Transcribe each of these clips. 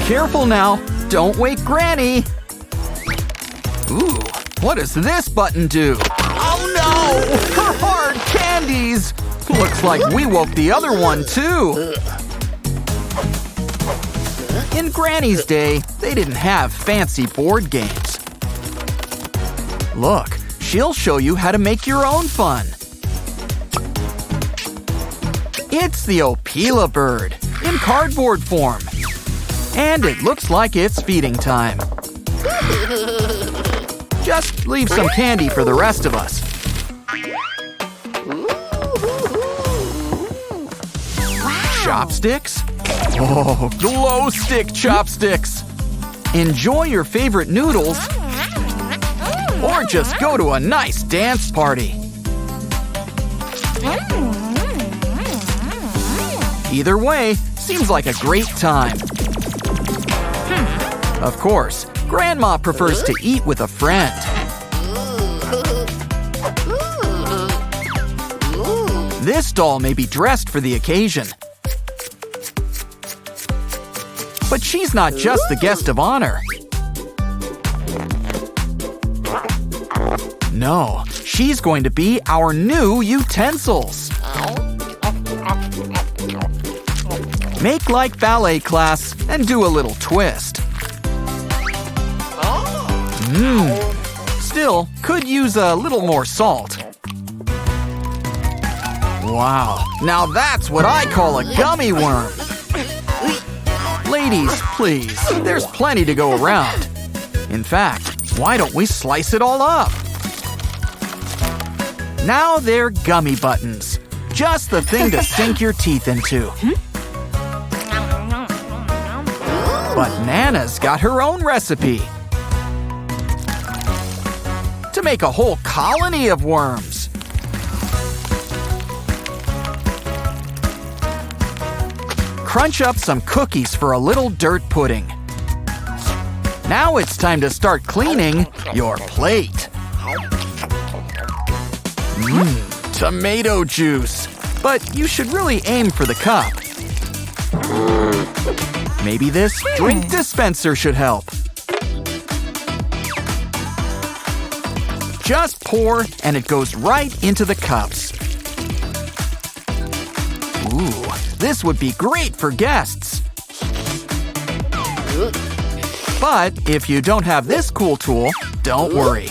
Careful now. Don't wake Granny. Ooh, what does this button do? Oh no! Her hard candies! Looks like we woke the other one too. In Granny's day, they didn't have fancy board games. Look, she'll show you how to make your own fun. It's the Opila bird in cardboard form. And it looks like it's feeding time. Just leave some candy for the rest of us. Chopsticks? Oh, glow stick chopsticks! Enjoy your favorite noodles or just go to a nice dance party. Either way, seems like a great time. Of course, Grandma prefers to eat with a friend. This doll may be dressed for the occasion. But she's not just the guest of honor. No, she's going to be our new utensils. Make like ballet class and do a little twist. Still, could use a little more salt. Wow, now that's what I call a gummy worm. Ladies, please, there's plenty to go around. In fact, why don't we slice it all up? Now they're gummy buttons. Just the thing to sink your teeth into. But Nana's got her own recipe. To make a whole colony of worms. Crunch up some cookies for a little dirt pudding. Now it's time to start cleaning your plate. Tomato juice. But you should really aim for the cup. Maybe this drink dispenser should help. Just pour and it goes right into the cups. Ooh, this would be great for guests. But if you don't have this cool tool, don't worry.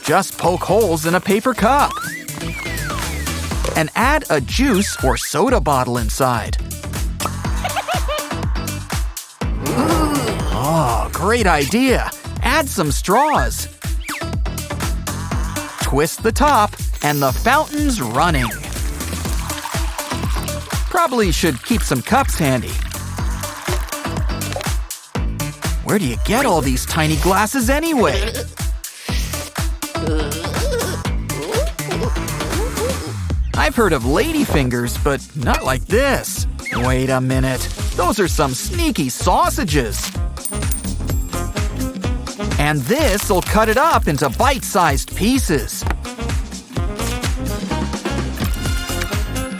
Just poke holes in a paper cup. And add a juice or soda bottle inside. Oh, great idea. Add some straws. Twist the top, and the fountain's running. Probably should keep some cups handy. Where do you get all these tiny glasses anyway? I've heard of lady fingers, but not like this. Wait a minute. Those are some sneaky sausages. And this'll cut it up into bite-sized pieces.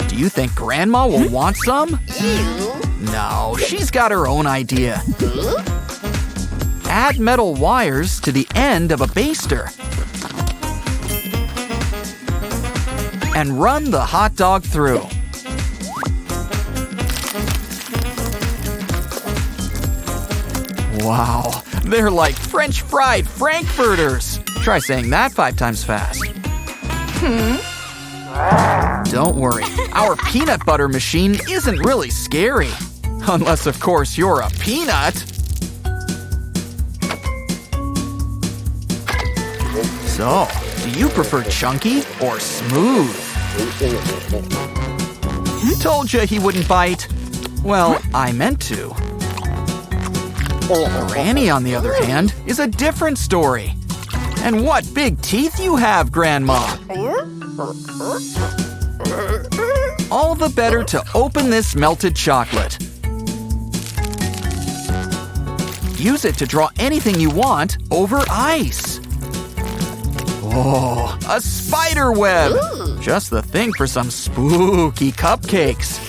Do you think Grandma will want some? No, she's got her own idea. Add metal wires to the end of a baster. And run the hot dog through. Wow, they're like French fried frankfurters. Try saying that 5 times fast. Don't worry, our peanut butter machine isn't really scary. Unless, of course, you're a peanut. So, do you prefer chunky or smooth? Told you he wouldn't bite. Well, I meant to. Granny, on the other hand, is a different story. And what big teeth you have, Grandma! All the better to open this melted chocolate. Use it to draw anything you want over ice. Oh, a spider web! Just the thing for some spooky cupcakes.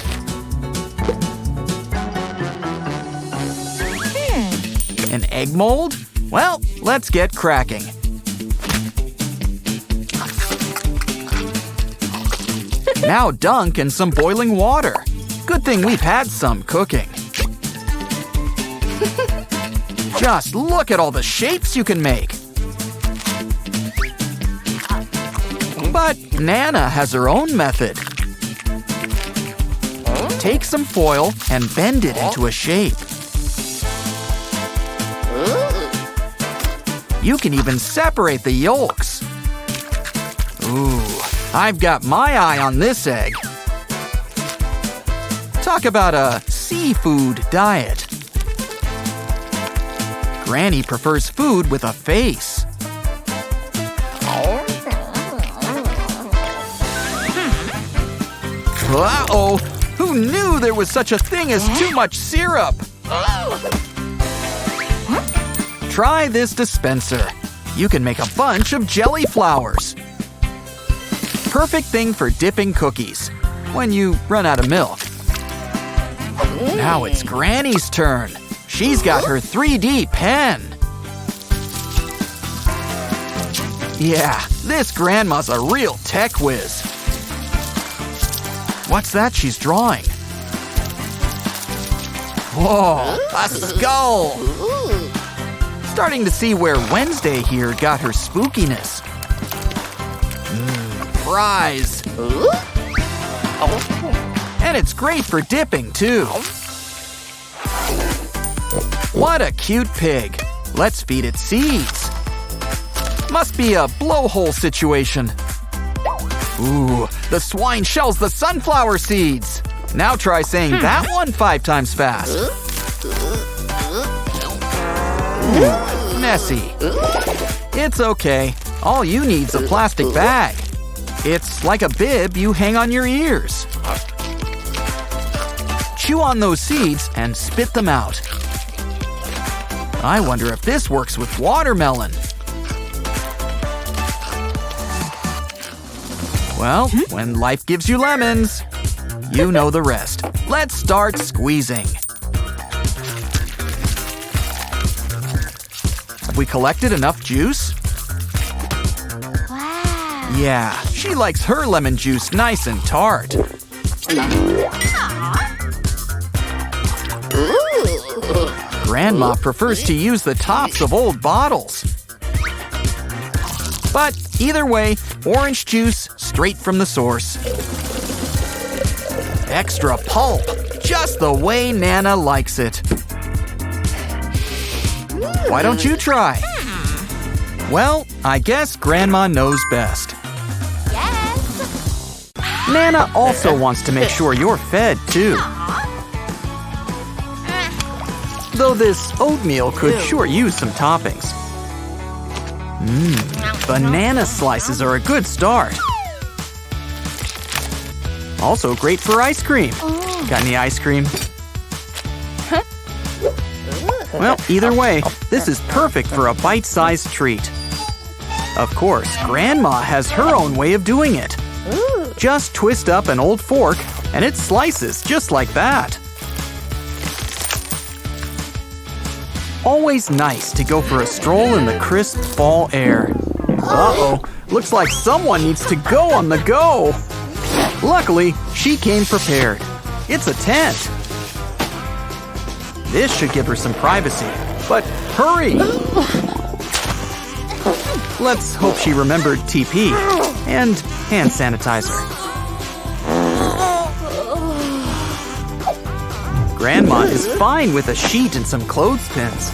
An egg mold? Well, let's get cracking. Now dunk in some boiling water. Good thing we've had some cooking. Just look at all the shapes you can make. But Nana has her own method. Take some foil and bend it into a shape. You can even separate the yolks. Ooh, I've got my eye on this egg. Talk about a seafood diet. Granny prefers food with a face. Uh-oh! Who knew there was such a thing as too much syrup? Try this dispenser. You can make a bunch of jelly flowers. Perfect thing for dipping cookies when you run out of milk. Now it's Granny's turn. She's got her 3D pen. Yeah, this grandma's a real tech whiz. What's that she's drawing? Whoa, a skull! Starting to see where Wednesday here got her spookiness. Fries! And it's great for dipping, too. What a cute pig. Let's feed it seeds. Must be a blowhole situation. Ooh, the swine shells the sunflower seeds. Now try saying that one 5 times fast. Ooh, messy. It's okay. All you need's a plastic bag. It's like a bib you hang on your ears. Chew on those seeds and spit them out. I wonder if this works with watermelon. Well, when life gives you lemons, you know the rest. Let's start squeezing. Have we collected enough juice? Wow. Yeah, she likes her lemon juice nice and tart. Grandma prefers to use the tops of old bottles. But either way, orange juice straight from the source. Extra pulp, just the way Nana likes it. Why don't you try? Well, I guess Grandma knows best. Yes. Nana also wants to make sure you're fed, too. Though this oatmeal could sure use some toppings. Banana slices are a good start. Also great for ice cream. Got any ice cream? Well, either way, this is perfect for a bite-sized treat. Of course, Grandma has her own way of doing it. Just twist up an old fork and it slices just like that. Always nice to go for a stroll in the crisp fall air. Uh-oh, looks like someone needs to go on the go. Luckily, she came prepared. It's a tent. This should give her some privacy, but hurry! Let's hope she remembered TP and hand sanitizer. Grandma is fine with a sheet and some clothespins.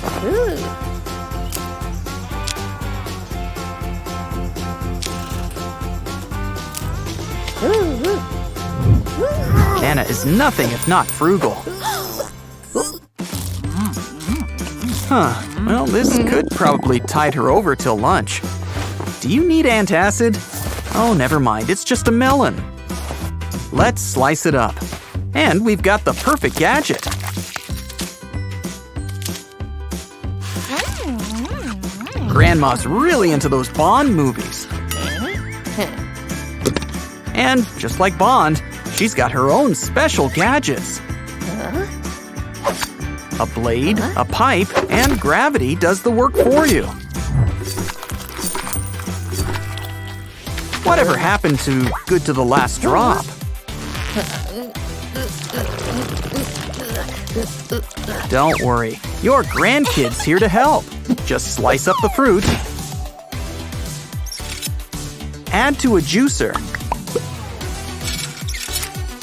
Nana is nothing if not frugal. Well, this could probably tide her over till lunch. Do you need antacid? Oh, never mind, it's just a melon. Let's slice it up. And we've got the perfect gadget. Grandma's really into those Bond movies. And just like Bond, she's got her own special gadgets. A blade, a pipe, and gravity does the work for you. Whatever happened to good to the last drop? Don't worry, your grandkid's here to help. Just slice up the fruit. Add to a juicer.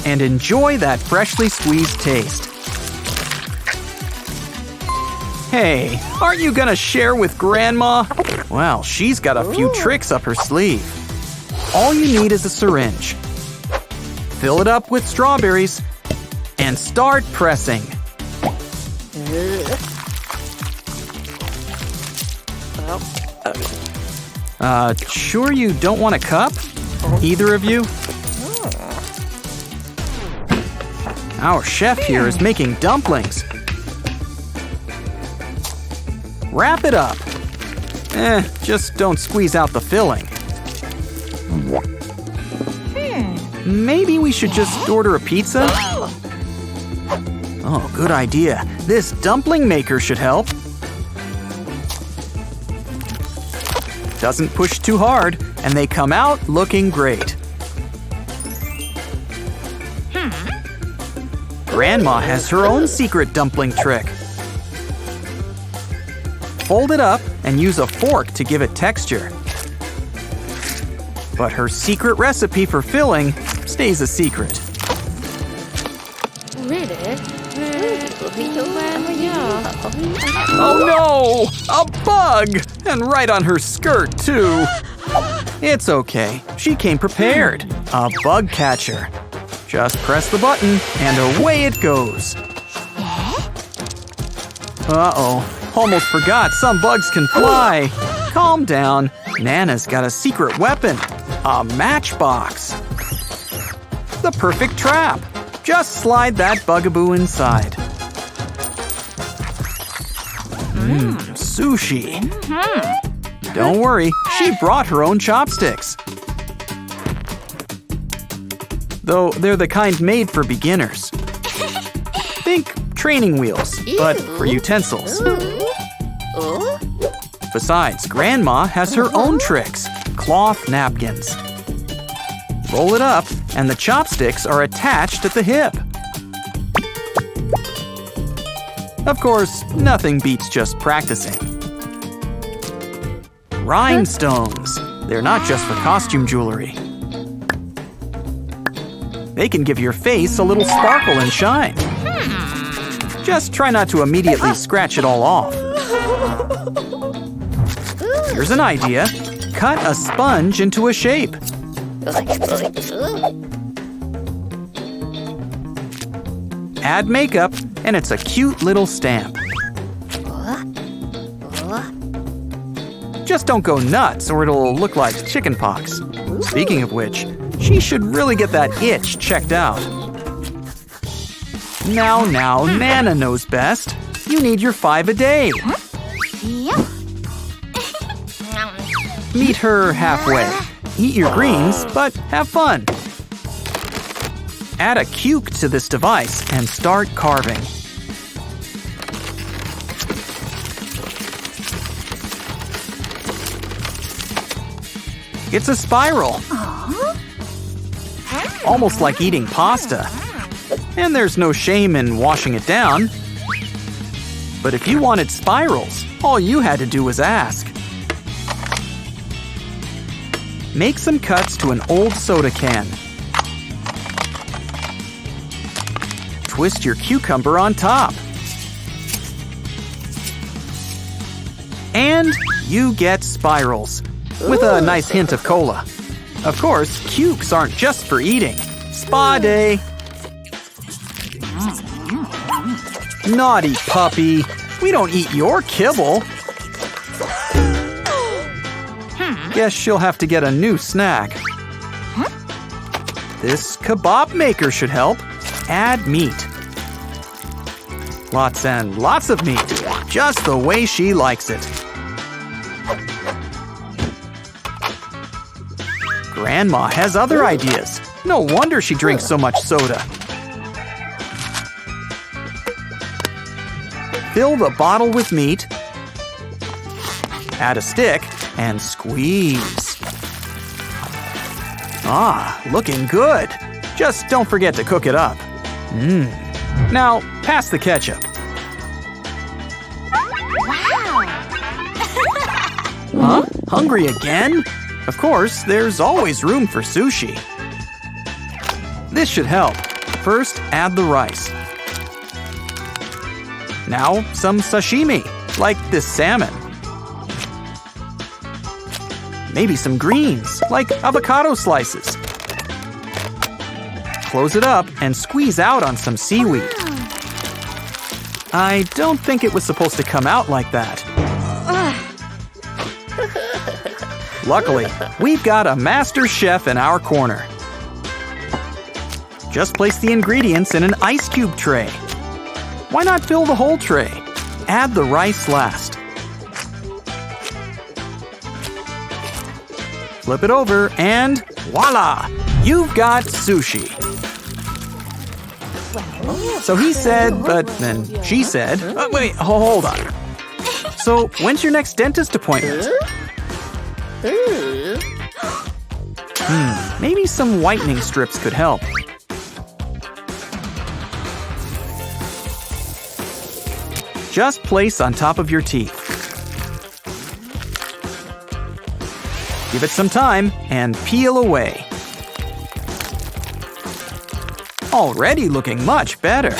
And enjoy that freshly squeezed taste. Hey, aren't you gonna share with Grandma? Well, she's got a few tricks up her sleeve. All you need is a syringe. Fill it up with strawberries and start pressing. Sure you don't want a cup? Either of you? Our chef here is making dumplings. Wrap it up. Just don't squeeze out the filling. Maybe we should just order a pizza? Oh, good idea. This dumpling maker should help. Doesn't push too hard, and they come out looking great. Grandma has her own secret dumpling trick. Fold it up and use a fork to give it texture. But her secret recipe for filling stays a secret. Oh no! A bug! And right on her skirt, too! It's okay. She came prepared. A bug catcher. Just press the button, and away it goes. Uh-oh. Almost forgot some bugs can fly. Calm down. Nana's got a secret weapon. A matchbox. The perfect trap. Just slide that bugaboo inside. Sushi. Don't worry, she brought her own chopsticks. Though they're the kind made for beginners. Think training wheels, but for utensils. Besides, Grandma has her own tricks. Cloth napkins. Roll it up, and the chopsticks are attached at the hip. Of course, nothing beats just practicing. Rhinestones. They're not just for costume jewelry. They can give your face a little sparkle and shine. Just try not to immediately scratch it all off. Here's an idea. Cut a sponge into a shape. Add makeup, and it's a cute little stamp. Just don't go nuts or it'll look like chickenpox. Speaking of which, she should really get that itch checked out. Now, Nana knows best. You need your 5 a day. Meet her halfway. Eat your greens, but have fun. Add a cuke to this device and start carving. It's a spiral. Almost like eating pasta. And there's no shame in washing it down. But if you wanted spirals, all you had to do was ask. Make some cuts to an old soda can. Twist your cucumber on top. And you get spirals, with a nice hint of cola. Of course, cukes aren't just for eating. Spa day! Naughty puppy! We don't eat your kibble! Guess she'll have to get a new snack. This kebab maker should help. Add meat. Lots and lots of meat, just the way she likes it. Grandma has other ideas. No wonder she drinks so much soda. fill the bottle with meat, add a stick, and squeeze. Ah, looking good. Just don't forget to cook it up. Now, pass the ketchup. Huh? Hungry again? Of course, there's always room for sushi. This should help. First, add the rice. Now, some sashimi, like this salmon. Maybe some greens, like avocado slices. Close it up and squeeze out on some seaweed. I don't think it was supposed to come out like that. Luckily, we've got a master chef in our corner. Just place the ingredients in an ice cube tray. Why not fill the whole tray? Add the rice last. Flip it over and voila! You've got sushi. So he said, but then she said, wait, hold on. So when's your next dentist appointment? Maybe some whitening strips could help. Just place on top of your teeth. Give it some time and peel away. Already looking much better.